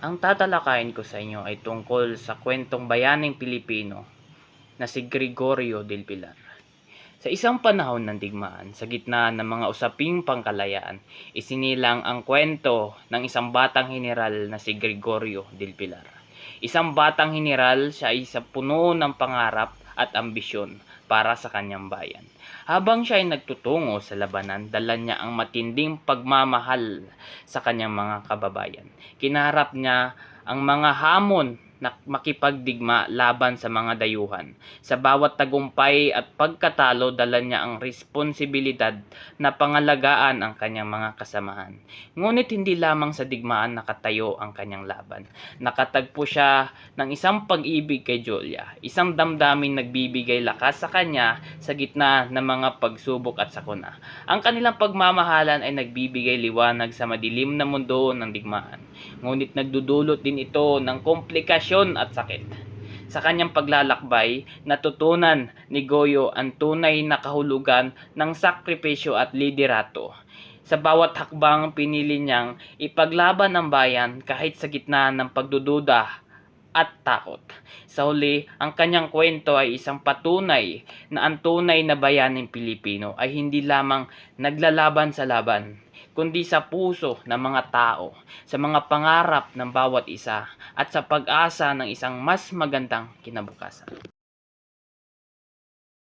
Ang tatalakayin ko sa inyo ay tungkol sa kwentong bayaning Pilipino na si Gregorio del Pilar. Sa isang panahon ng digmaan, sa gitna ng mga usaping pangkalayaan, isinilang ang kwento ng isang batang heneral na si Gregorio del Pilar. Isang batang heneral, siya ay isa puno ng pangarap at ambisyon para sa kanyang bayan. Habang siya ay nagtutungo sa labanan, dala niya ang matinding pagmamahal sa kanyang mga kababayan. Kinaharap niya ang mga hamon na makipagdigma laban sa mga dayuhan. Sa bawat tagumpay at pagkatalo, dala niya ang responsibilidad na pangalagaan ang kanyang mga kasamahan. Ngunit hindi lamang sa digmaan nakatayo ang kanyang laban. Nakatagpo siya ng isang pag-ibig kay Julia, isang damdaming nagbibigay lakas sa kanya sa gitna ng mga pagsubok at sakuna. Ang kanilang pagmamahalan ay nagbibigay liwanag sa madilim na mundo ng digmaan. Ngunit nagdudulot din ito ng komplikasyon at sakit. Sa kanyang paglalakbay, natutunan ni Goyo ang tunay na kahulugan ng sakripisyo at liderato. Sa bawat hakbang, pinili niyang ipaglaban ang bayan kahit sa gitna ng pagdududa at takot. Sa huli, ang kanyang kwento ay isang patunay na ang tunay na bayaning Pilipino ay hindi lamang naglalaban sa laban, kundi sa puso ng mga tao, sa mga pangarap ng bawat isa, at sa pag-asa ng isang mas magandang kinabukasan.